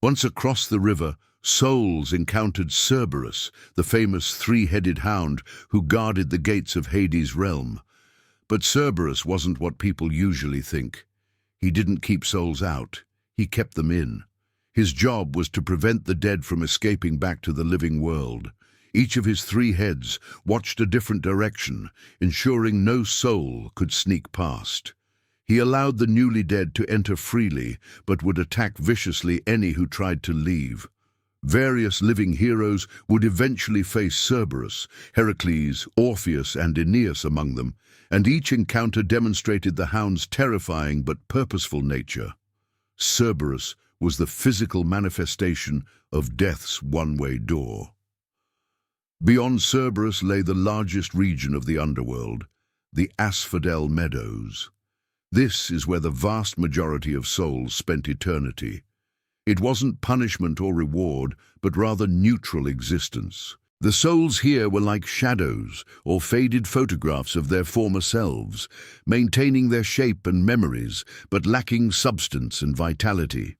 Once across the river, souls encountered Cerberus, the famous three-headed hound who guarded the gates of Hades' realm. But Cerberus wasn't what people usually think. He didn't keep souls out, he kept them in. His job was to prevent the dead from escaping back to the living world. Each of his three heads watched a different direction, ensuring no soul could sneak past. He allowed the newly dead to enter freely, but would attack viciously any who tried to leave. Various living heroes would eventually face Cerberus, Heracles, Orpheus, and Aeneas among them, and each encounter demonstrated the hound's terrifying but purposeful nature. Cerberus was the physical manifestation of death's one-way door. Beyond Cerberus lay the largest region of the underworld, the Asphodel Meadows. This is where the vast majority of souls spent eternity. It wasn't punishment or reward, but rather neutral existence. The souls here were like shadows or faded photographs of their former selves, maintaining their shape and memories, but lacking substance and vitality.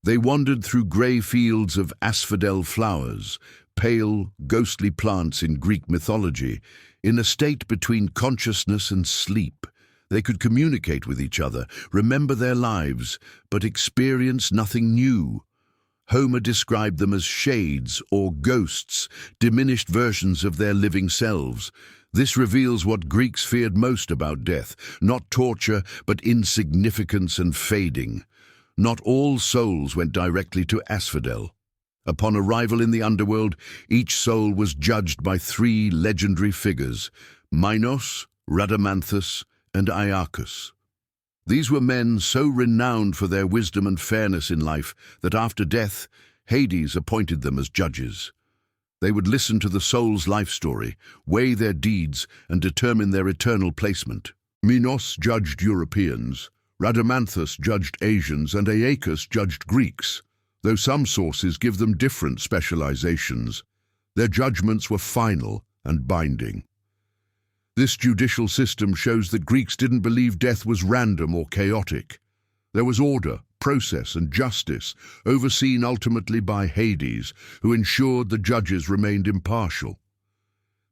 They wandered through grey fields of asphodel flowers, pale, ghostly plants in Greek mythology, in a state between consciousness and sleep. They could communicate with each other, remember their lives, but experience nothing new. Homer described them as shades or ghosts, diminished versions of their living selves. This reveals what Greeks feared most about death, not torture, but insignificance and fading. Not all souls went directly to Asphodel. Upon arrival in the underworld, each soul was judged by three legendary figures, Minos, Rhadamanthus, and Iacchus. These were men so renowned for their wisdom and fairness in life that after death, Hades appointed them as judges. They would listen to the soul's life story, weigh their deeds, and determine their eternal placement. Minos judged Europeans, Rhadamanthus judged Asians, and Iacchus judged Greeks. Though some sources give them different specializations, their judgments were final and binding. This judicial system shows that Greeks didn't believe death was random or chaotic. There was order, process, and justice, overseen ultimately by Hades, who ensured the judges remained impartial.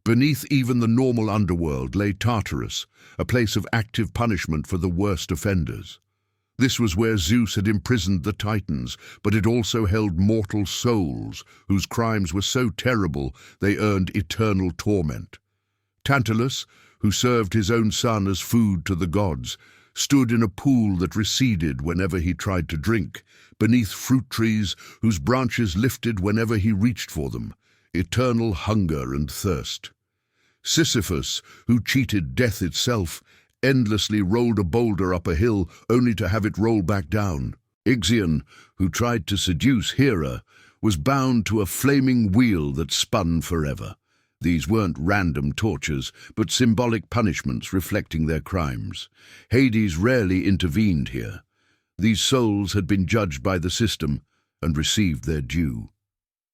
Beneath even the normal underworld lay Tartarus, a place of active punishment for the worst offenders. This was where Zeus had imprisoned the Titans, but it also held mortal souls, whose crimes were so terrible they earned eternal torment. Tantalus, who served his own son as food to the gods, stood in a pool that receded whenever he tried to drink, beneath fruit trees whose branches lifted whenever he reached for them, eternal hunger and thirst. Sisyphus, who cheated death itself, endlessly rolled a boulder up a hill only to have it roll back down. Ixion, who tried to seduce Hera, was bound to a flaming wheel that spun forever. These weren't random tortures, but symbolic punishments reflecting their crimes. Hades rarely intervened here. These souls had been judged by the system and received their due.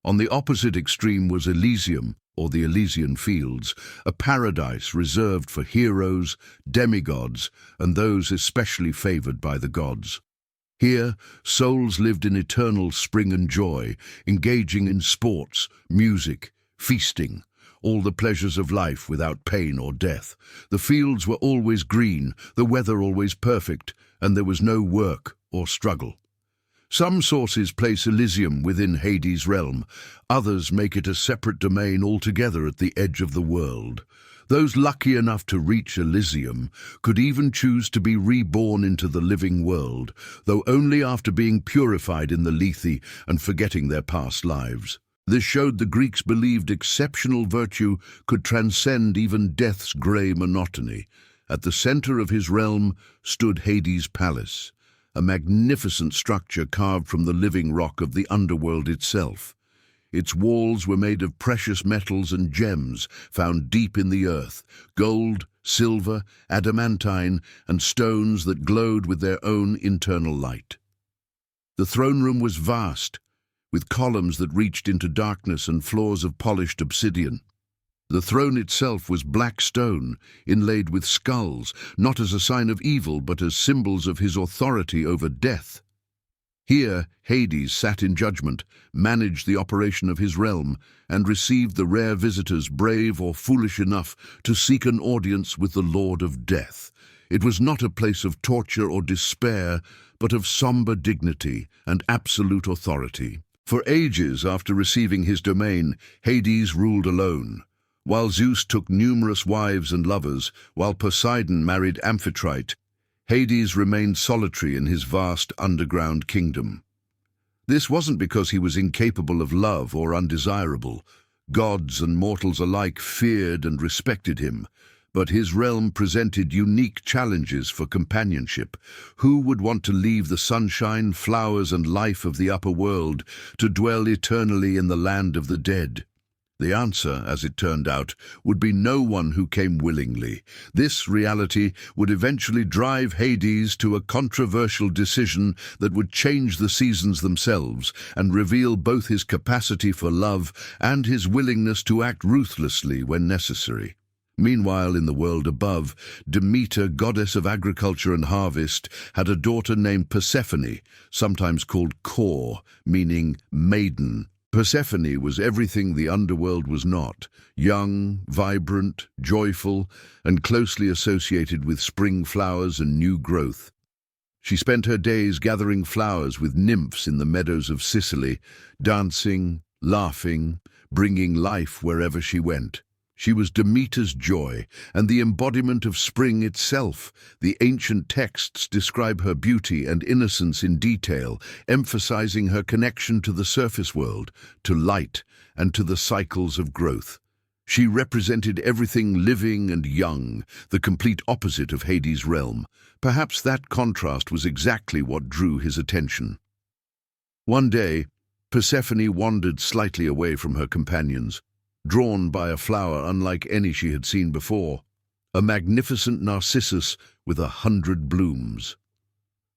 On the opposite extreme was Elysium, or the Elysian Fields, a paradise reserved for heroes, demigods, and those especially favored by the gods. Here, souls lived in eternal spring and joy, engaging in sports, music, feasting, all the pleasures of life without pain or death. The fields were always green, the weather always perfect, and there was no work or struggle. Some sources place Elysium within Hades' realm, others make it a separate domain altogether at the edge of the world. Those lucky enough to reach Elysium could even choose to be reborn into the living world, though only after being purified in the Lethe and forgetting their past lives. This showed the Greeks believed exceptional virtue could transcend even death's grey monotony. At the center of his realm stood Hades' palace, a magnificent structure carved from the living rock of the underworld itself. Its walls were made of precious metals and gems found deep in the earth, gold, silver, adamantine, and stones that glowed with their own internal light. The throne room was vast, with columns that reached into darkness and floors of polished obsidian. The throne itself was black stone, inlaid with skulls, not as a sign of evil but as symbols of his authority over death. Here, Hades sat in judgment, managed the operation of his realm, and received the rare visitors brave or foolish enough to seek an audience with the Lord of Death. It was not a place of torture or despair, but of somber dignity and absolute authority. For ages after receiving his domain, Hades ruled alone. While Zeus took numerous wives and lovers, while Poseidon married Amphitrite, Hades remained solitary in his vast underground kingdom. This wasn't because he was incapable of love or undesirable. Gods and mortals alike feared and respected him, but his realm presented unique challenges for companionship. Who would want to leave the sunshine, flowers, and life of the upper world to dwell eternally in the land of the dead? The answer, as it turned out, would be no one who came willingly. This reality would eventually drive Hades to a controversial decision that would change the seasons themselves and reveal both his capacity for love and his willingness to act ruthlessly when necessary. Meanwhile, in the world above, Demeter, goddess of agriculture and harvest, had a daughter named Persephone, sometimes called Kor, meaning maiden. Persephone was everything the underworld was not: young, vibrant, joyful, and closely associated with spring flowers and new growth. She spent her days gathering flowers with nymphs in the meadows of Sicily, dancing, laughing, bringing life wherever she went. She was Demeter's joy and the embodiment of spring itself. The ancient texts describe her beauty and innocence in detail, emphasizing her connection to the surface world, to light, and to the cycles of growth. She represented everything living and young, the complete opposite of Hades' realm. Perhaps that contrast was exactly what drew his attention. One day, Persephone wandered slightly away from her companions, drawn by a flower unlike any she had seen before, a magnificent narcissus with 100 blooms.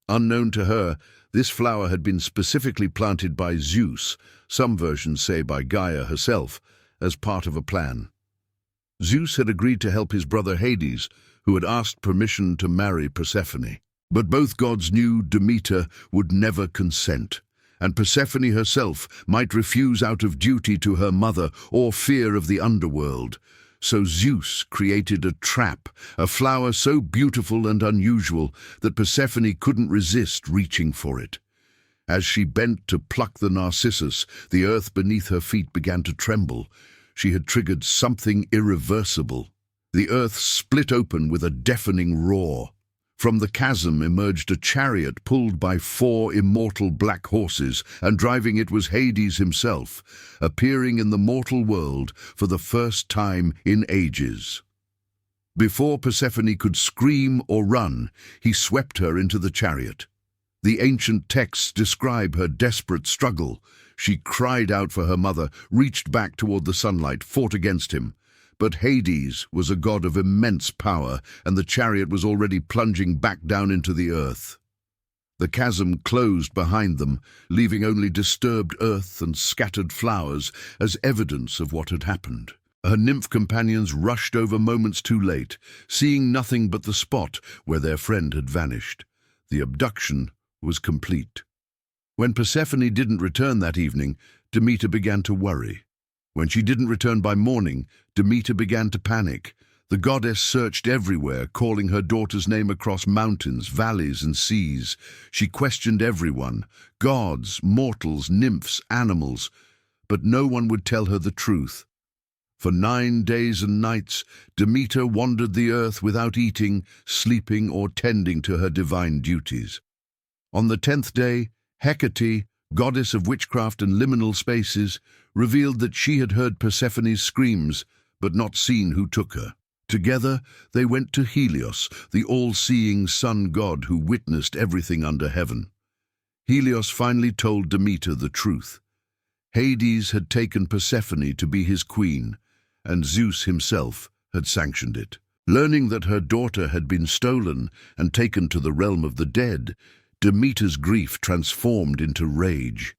Unknown to her, this flower had been specifically planted by Zeus, some versions say by Gaia herself, as part of a plan. Zeus had agreed to help his brother Hades, who had asked permission to marry Persephone. But both gods knew Demeter would never consent, and Persephone herself might refuse out of duty to her mother or fear of the underworld. So Zeus created a trap, a flower so beautiful and unusual that Persephone couldn't resist reaching for it. As she bent to pluck the narcissus, the earth beneath her feet began to tremble. She had triggered something irreversible. The earth split open with a deafening roar. From the chasm emerged a chariot pulled by 4 immortal black horses, and driving it was Hades himself, appearing in the mortal world for the first time in ages. Before Persephone could scream or run, he swept her into the chariot. The ancient texts describe her desperate struggle. She cried out for her mother, reached back toward the sunlight, fought against him. But Hades was a god of immense power, and the chariot was already plunging back down into the earth. The chasm closed behind them, leaving only disturbed earth and scattered flowers as evidence of what had happened. Her nymph companions rushed over moments too late, seeing nothing but the spot where their friend had vanished. The abduction was complete. When Persephone didn't return that evening, Demeter began to worry. When she didn't return by morning, Demeter began to panic. The goddess searched everywhere, calling her daughter's name across mountains, valleys, and seas. She questioned everyone: gods, mortals, nymphs, animals. But no one would tell her the truth. For 9 days and nights, Demeter wandered the earth without eating, sleeping, or tending to her divine duties. On the 10th day, Hecate, goddess of witchcraft and liminal spaces, revealed that she had heard Persephone's screams, but not seen who took her. Together, they went to Helios, the all-seeing sun god who witnessed everything under heaven. Helios finally told Demeter the truth. Hades had taken Persephone to be his queen, and Zeus himself had sanctioned it. Learning that her daughter had been stolen and taken to the realm of the dead, Demeter's grief transformed into rage.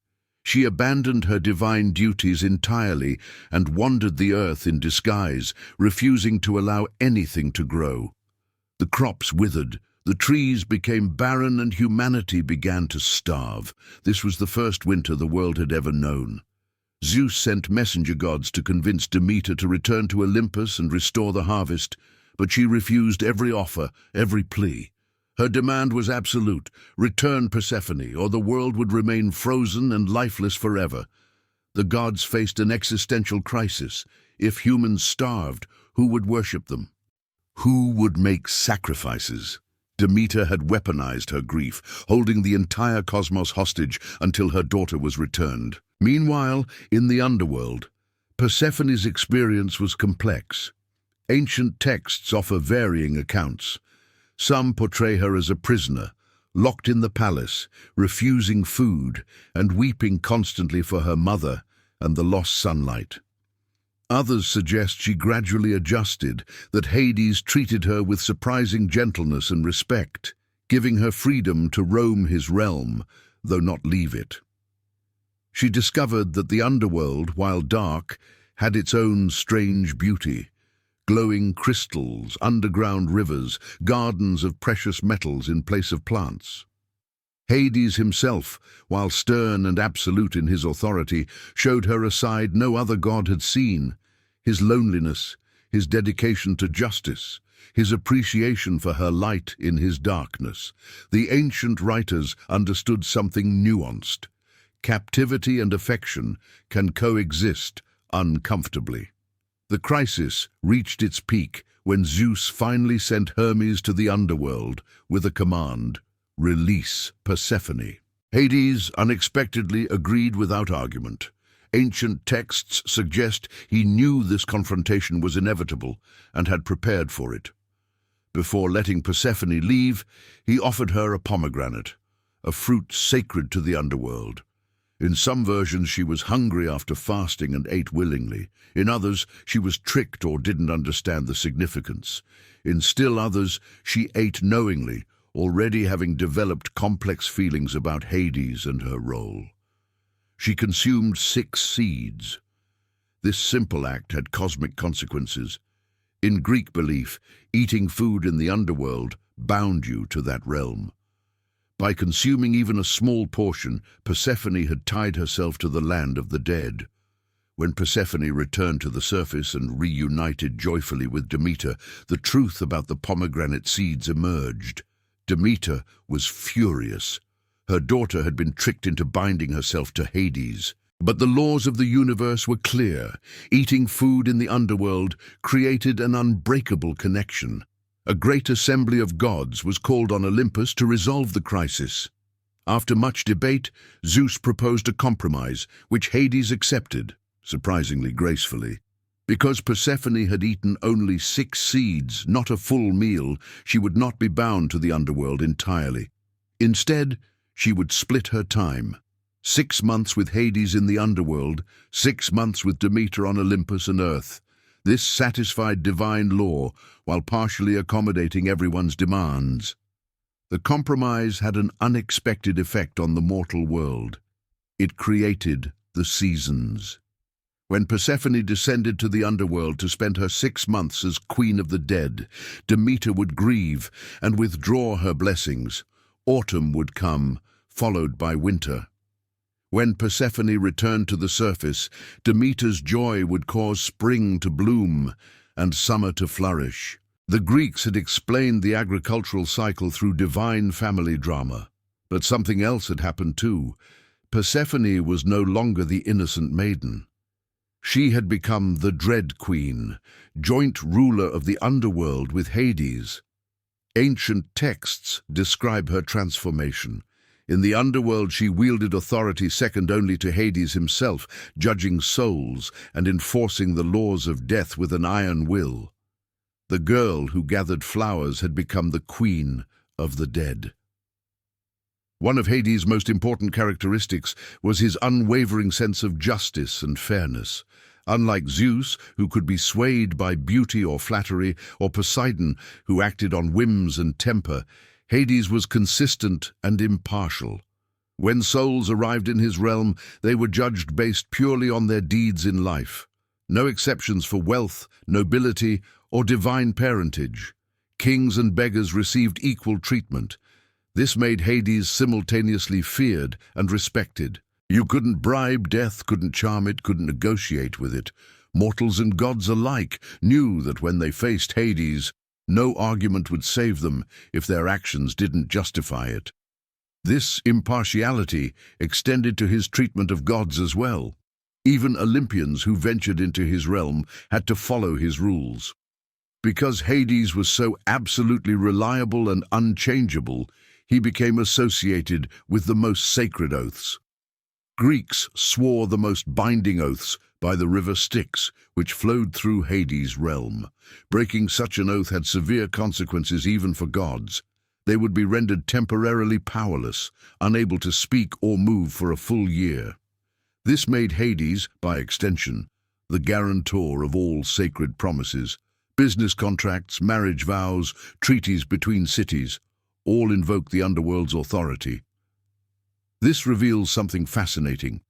She abandoned her divine duties entirely and wandered the earth in disguise, refusing to allow anything to grow. The crops withered, The trees became barren and humanity began to starve. This was the first winter the world had ever known. Zeus sent messenger gods to convince Demeter to return to Olympus and restore the harvest, but she refused every offer, every plea. Her demand was absolute: return Persephone, or the world would remain frozen and lifeless forever. The gods faced an existential crisis. If humans starved, who would worship them? Who would make sacrifices? Demeter had weaponized her grief, holding the entire cosmos hostage until her daughter was returned. Meanwhile, in the underworld, Persephone's experience was complex. Ancient texts offer varying accounts. Some portray her as a prisoner, locked in the palace, refusing food and weeping constantly for her mother and the lost sunlight. Others suggest she gradually adjusted, that Hades treated her with surprising gentleness and respect, giving her freedom to roam his realm, though not leave it. She discovered that the underworld, while dark, had its own strange beauty: glowing crystals, underground rivers, gardens of precious metals in place of plants. Hades himself, while stern and absolute in his authority, showed her a side no other god had seen: his loneliness, his dedication to justice, his appreciation for her light in his darkness. The ancient writers understood something nuanced. Captivity and affection can coexist uncomfortably. The crisis reached its peak when Zeus finally sent Hermes to the underworld with a command: release Persephone. Hades unexpectedly agreed without argument. Ancient texts suggest he knew this confrontation was inevitable and had prepared for it. Before letting Persephone leave, he offered her a pomegranate, a fruit sacred to the underworld. In some versions, she was hungry after fasting and ate willingly. In others, she was tricked or didn't understand the significance. In still others, she ate knowingly, already having developed complex feelings about Hades and her role. She consumed 6 seeds. This simple act had cosmic consequences. In Greek belief, eating food in the underworld bound you to that realm. By consuming even a small portion, Persephone had tied herself to the land of the dead. When Persephone returned to the surface and reunited joyfully with Demeter, the truth about the pomegranate seeds emerged. Demeter was furious. Her daughter had been tricked into binding herself to Hades. But the laws of the universe were clear. Eating food in the underworld created an unbreakable connection. A great assembly of gods was called on Olympus to resolve the crisis. After much debate, Zeus proposed a compromise, which Hades accepted, surprisingly gracefully. Because Persephone had eaten only 6 seeds, not a full meal, she would not be bound to the underworld entirely. Instead, she would split her time. 6 months with Hades in the underworld, 6 months with Demeter on Olympus and Earth. This satisfied divine law while partially accommodating everyone's demands. The compromise had an unexpected effect on the mortal world. It created the seasons. When Persephone descended to the underworld to spend her 6 months as queen of the dead, Demeter would grieve and withdraw her blessings. Autumn would come, followed by winter. When Persephone returned to the surface, Demeter's joy would cause spring to bloom and summer to flourish. The Greeks had explained the agricultural cycle through divine family drama. But something else had happened too. Persephone was no longer the innocent maiden. She had become the Dread Queen, joint ruler of the underworld with Hades. Ancient texts describe her transformation. In the underworld, she wielded authority second only to Hades himself, judging souls and enforcing the laws of death with an iron will. The girl who gathered flowers had become the queen of the dead. One of Hades' most important characteristics was his unwavering sense of justice and fairness. Unlike Zeus, who could be swayed by beauty or flattery, or Poseidon, who acted on whims and temper, Hades was consistent and impartial. When souls arrived in his realm, they were judged based purely on their deeds in life. No exceptions for wealth, nobility, or divine parentage. kings and beggars received equal treatment. This made Hades simultaneously feared and respected. You couldn't bribe death, couldn't charm it, couldn't negotiate with it. Mortals and gods alike knew that when they faced Hades, no argument would save them if their actions didn't justify it. This impartiality extended to his treatment of gods as well. Even Olympians who ventured into his realm had to follow his rules. Because Hades was so absolutely reliable and unchangeable, he became associated with the most sacred oaths. Greeks swore the most binding oaths by the river Styx, which flowed through Hades' realm. Breaking such an oath had severe consequences even for gods. They would be rendered temporarily powerless, unable to speak or move for a full year. This made Hades, by extension, the guarantor of all sacred promises. Business contracts, marriage vows, treaties between cities, all invoke the Underworld's authority. This reveals something fascinating.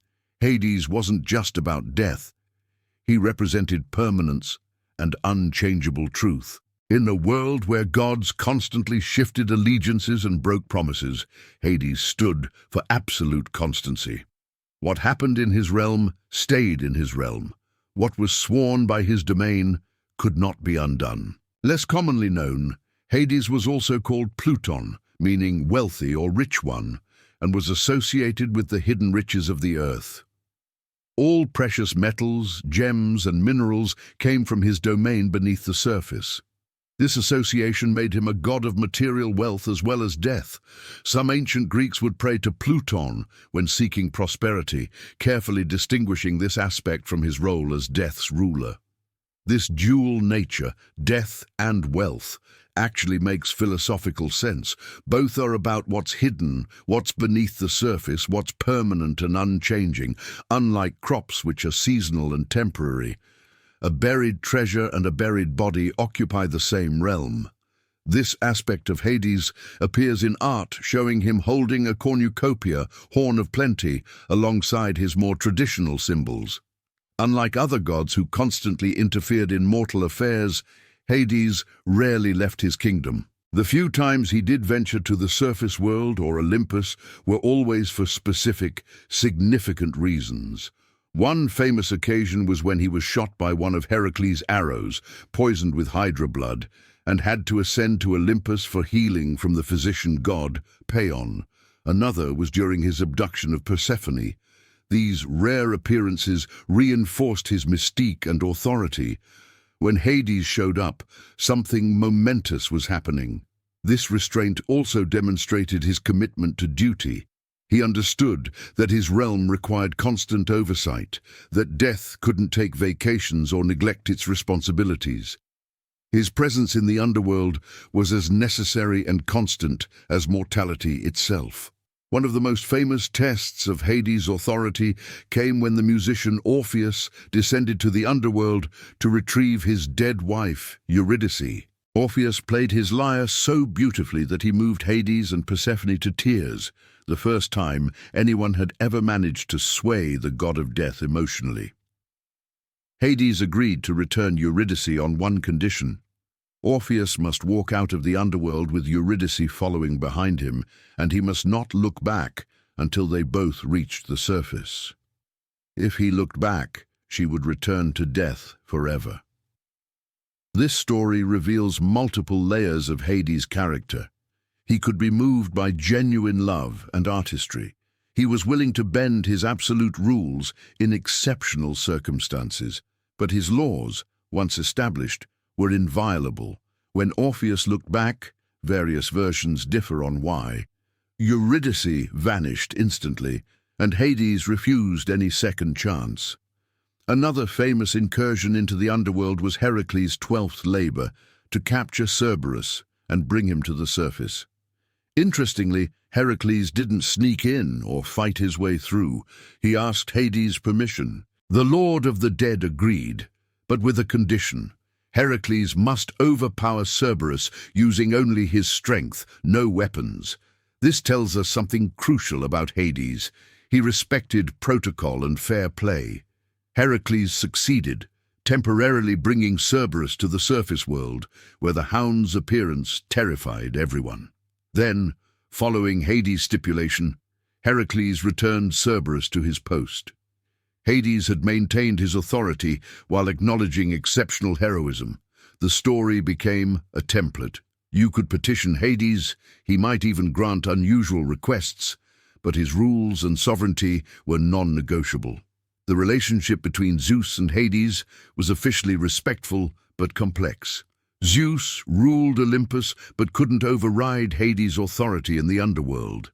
Hades wasn't just about death. He represented permanence and unchangeable truth. In a world where gods constantly shifted allegiances and broke promises, Hades stood for absolute constancy. What happened in his realm stayed in his realm. What was sworn by his domain could not be undone. Less commonly known, Hades was also called Pluton, meaning wealthy or rich one, and was associated with the hidden riches of the earth. All precious metals, gems, and minerals came from his domain beneath the surface. This association made him a god of material wealth as well as death. Some ancient Greeks would pray to Pluton when seeking prosperity, carefully distinguishing this aspect from his role as death's ruler. This dual nature, death and wealth, actually makes philosophical sense. Both are about what's hidden, what's beneath the surface, what's permanent and unchanging, unlike crops which are seasonal and temporary. A buried treasure and a buried body occupy the same realm. This aspect of Hades appears in art, showing him holding a cornucopia, horn of plenty, alongside his more traditional symbols. Unlike other gods who constantly interfered in mortal affairs, Hades rarely left his kingdom. The few times he did venture to the surface world or Olympus were always for specific, significant reasons. One famous occasion was when he was shot by one of Heracles' arrows, poisoned with Hydra blood, and had to ascend to Olympus for healing from the physician god, Paeon. Another was during his abduction of Persephone. These rare appearances reinforced his mystique and authority. When Hades showed up, something momentous was happening. This restraint also demonstrated his commitment to duty. He understood that his realm required constant oversight, that death couldn't take vacations or neglect its responsibilities. His presence in the underworld was as necessary and constant as mortality itself. One of the most famous tests of Hades' authority came when the musician Orpheus descended to the underworld to retrieve his dead wife, Eurydice. Orpheus played his lyre so beautifully that he moved Hades and Persephone to tears, the first time anyone had ever managed to sway the god of death emotionally. Hades agreed to return Eurydice on one condition. Orpheus must walk out of the underworld with Eurydice following behind him, and he must not look back until they both reached the surface. If he looked back, she would return to death forever. This story reveals multiple layers of Hades' character. He could be moved by genuine love and artistry. He was willing to bend his absolute rules in exceptional circumstances, but his laws, once established, were inviolable. When Orpheus looked back, various versions differ on why. Eurydice vanished instantly, and Hades refused any second chance. Another famous incursion into the underworld was Heracles' 12th labor, to capture Cerberus and bring him to the surface. Interestingly, Heracles didn't sneak in or fight his way through. He asked Hades' permission. The Lord of the Dead agreed, but with a condition. Heracles must overpower Cerberus using only his strength, no weapons. This tells us something crucial about Hades. He respected protocol and fair play. Heracles succeeded, temporarily bringing Cerberus to the surface world, where the hound's appearance terrified everyone. Then, following Hades' stipulation, Heracles returned Cerberus to his post. Hades had maintained his authority while acknowledging exceptional heroism. The story became a template. You could petition Hades, he might even grant unusual requests, but his rules and sovereignty were non-negotiable. The relationship between Zeus and Hades was officially respectful but complex. Zeus ruled Olympus but couldn't override Hades' authority in the underworld.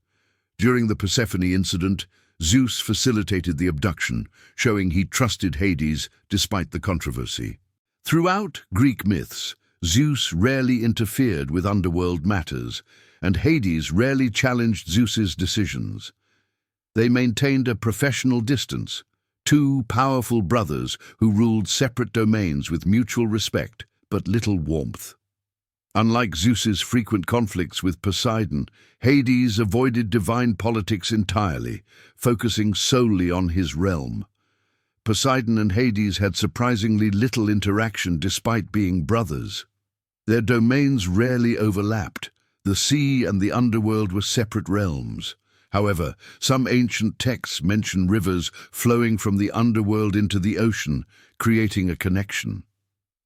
During the Persephone incident, Zeus facilitated the abduction, showing he trusted Hades despite the controversy. Throughout Greek myths, Zeus rarely interfered with underworld matters, and Hades rarely challenged Zeus's decisions. They maintained a professional distance, two powerful brothers who ruled separate domains with mutual respect but little warmth. Unlike Zeus's frequent conflicts with Poseidon, Hades avoided divine politics entirely, focusing solely on his realm. Poseidon and Hades had surprisingly little interaction despite being brothers. Their domains rarely overlapped. The sea and the underworld were separate realms. However, some ancient texts mention rivers flowing from the underworld into the ocean, creating a connection.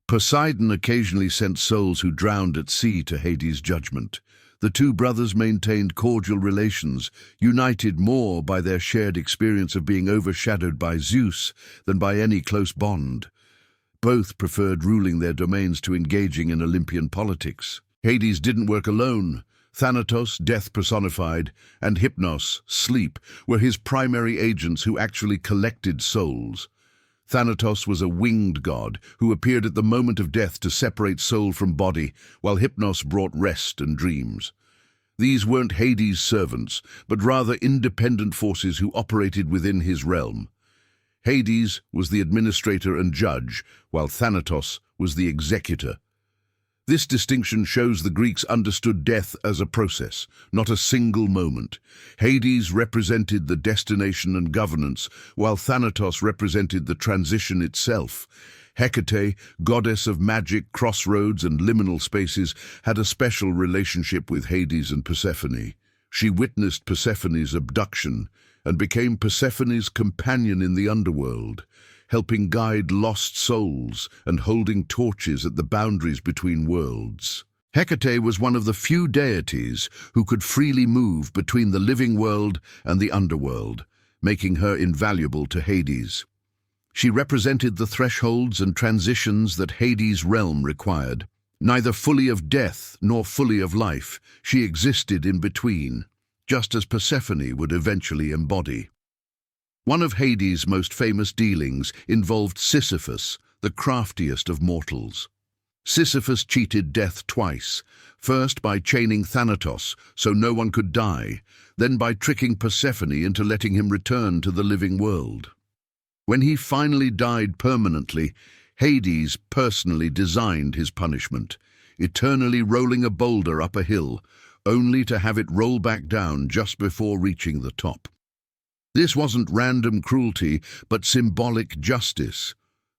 Poseidon occasionally sent souls who drowned at sea to Hades' judgment. The two brothers maintained cordial relations, united more by their shared experience of being overshadowed by Zeus than by any close bond. Both preferred ruling their domains to engaging in Olympian politics. Hades didn't work alone. Thanatos, death personified, and Hypnos, sleep, were his primary agents who actually collected souls. Thanatos was a winged god who appeared at the moment of death to separate soul from body, while Hypnos brought rest and dreams. These weren't Hades' servants, but rather independent forces who operated within his realm. Hades was the administrator and judge, while Thanatos was the executor. This distinction shows the Greeks understood death as a process, not a single moment. Hades represented the destination and governance, while Thanatos represented the transition itself. Hecate, goddess of magic, crossroads, and liminal spaces, had a special relationship with Hades and Persephone. She witnessed Persephone's abduction and became Persephone's companion in the underworld, helping guide lost souls and holding torches at the boundaries between worlds. Hecate was one of the few deities who could freely move between the living world and the underworld, making her invaluable to Hades. She represented the thresholds and transitions that Hades' realm required. Neither fully of death nor fully of life, she existed in between, just as Persephone would eventually embody. One of Hades' most famous dealings involved Sisyphus, the craftiest of mortals. Sisyphus cheated death twice, first by chaining Thanatos so no one could die, then by tricking Persephone into letting him return to the living world. When he finally died permanently, Hades personally designed his punishment, eternally rolling a boulder up a hill, only to have it roll back down just before reaching the top. This wasn't random cruelty, but symbolic justice.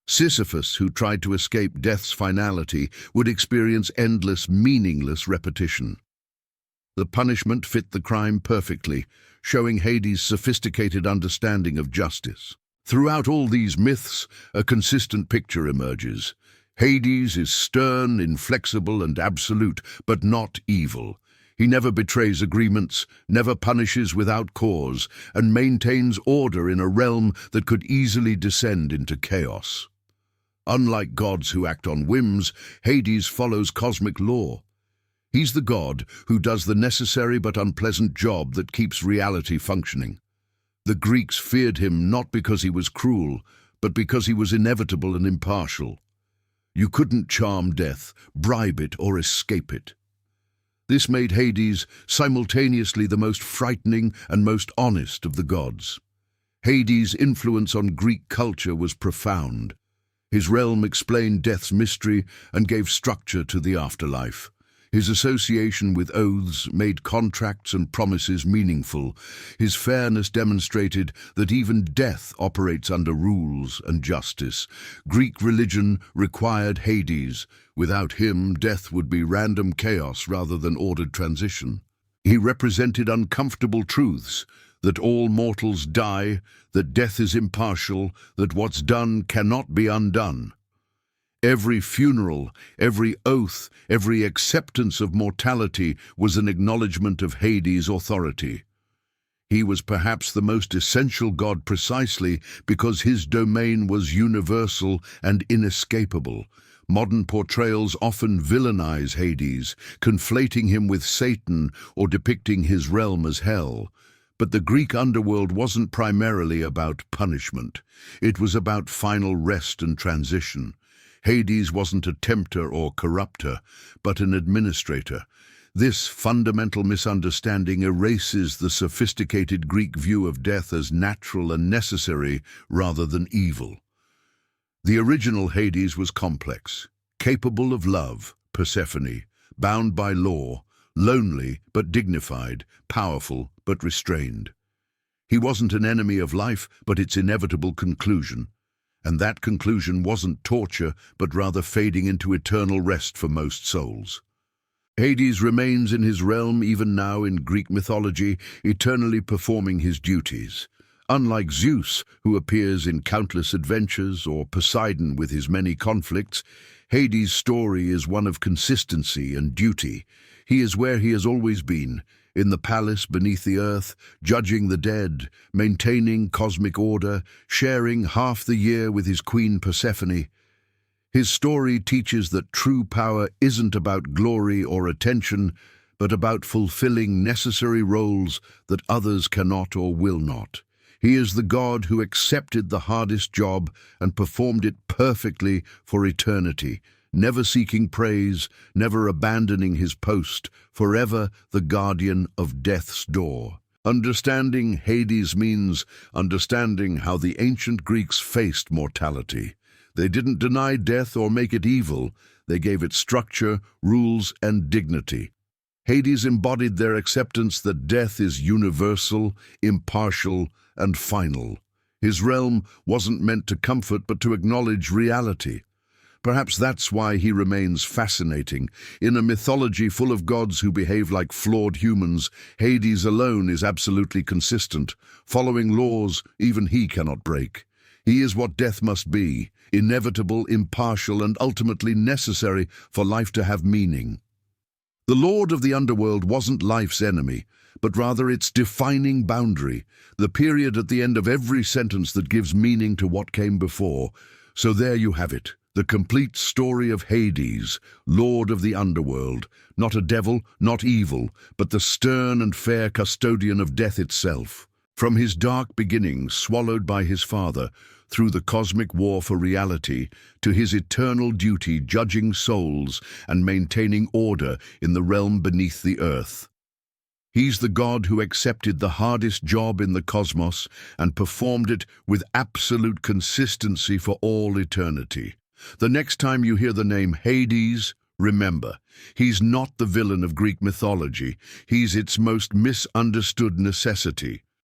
Sisyphus, who tried to escape death's finality, would experience endless, meaningless repetition. The punishment fit the crime perfectly, showing Hades' sophisticated understanding of justice. Throughout all these myths, a consistent picture emerges. Hades is stern, inflexible, and absolute, but not evil. He never betrays agreements, never punishes without cause, and maintains order in a realm that could easily descend into chaos. Unlike gods who act on whims, Hades follows cosmic law. He's the god who does the necessary but unpleasant job that keeps reality functioning. The Greeks feared him not because he was cruel, but because he was inevitable and impartial. You couldn't charm death, bribe it, or escape it. This made Hades simultaneously the most frightening and most honest of the gods. Hades' influence on Greek culture was profound. His realm explained death's mystery and gave structure to the afterlife. His association with oaths made contracts and promises meaningful. His fairness demonstrated that even death operates under rules and justice. Greek religion required Hades. Without him, death would be random chaos rather than ordered transition. He represented uncomfortable truths, that all mortals die, that death is impartial, that what's done cannot be undone. Every funeral, every oath, every acceptance of mortality was an acknowledgement of Hades' authority. He was perhaps the most essential god precisely because his domain was universal and inescapable. Modern portrayals often villainize Hades, conflating him with Satan or depicting his realm as hell. But the Greek underworld wasn't primarily about punishment. It was about final rest and transition. Hades wasn't a tempter or corrupter, but an administrator. This fundamental misunderstanding erases the sophisticated Greek view of death as natural and necessary rather than evil. The original Hades was complex, capable of love, Persephone, bound by law, lonely but dignified, powerful but restrained. He wasn't an enemy of life, but its inevitable conclusion. And that conclusion wasn't torture, but rather fading into eternal rest for most souls. Hades remains in his realm even now in Greek mythology, eternally performing his duties. Unlike Zeus, who appears in countless adventures, or Poseidon with his many conflicts, Hades' story is one of consistency and duty. He is where he has always been, in the palace beneath the earth, judging the dead, maintaining cosmic order, sharing half the year with his queen Persephone. His story teaches that true power isn't about glory or attention, but about fulfilling necessary roles that others cannot or will not. He is the god who accepted the hardest job and performed it perfectly for eternity, never seeking praise, never abandoning his post, forever the guardian of death's door. Understanding Hades means understanding how the ancient Greeks faced mortality. They didn't deny death or make it evil. They gave it structure, rules, and dignity. Hades embodied their acceptance that death is universal, impartial, and final. His realm wasn't meant to comfort but to acknowledge reality. Perhaps that's why he remains fascinating. In a mythology full of gods who behave like flawed humans, Hades alone is absolutely consistent, following laws even he cannot break. He is what death must be, inevitable, impartial, and ultimately necessary for life to have meaning. The Lord of the Underworld wasn't life's enemy, but rather its defining boundary, the period at the end of every sentence that gives meaning to what came before. So there you have it, the complete story of Hades, Lord of the Underworld, not a devil, not evil, but the stern and fair custodian of death itself. From his dark beginnings, swallowed by his father, through the cosmic war for reality, to his eternal duty judging souls and maintaining order in the realm beneath the earth. He's the god who accepted the hardest job in the cosmos and performed it with absolute consistency for all eternity. The next time you hear the name Hades, remember, he's not the villain of Greek mythology. He's its most misunderstood necessity.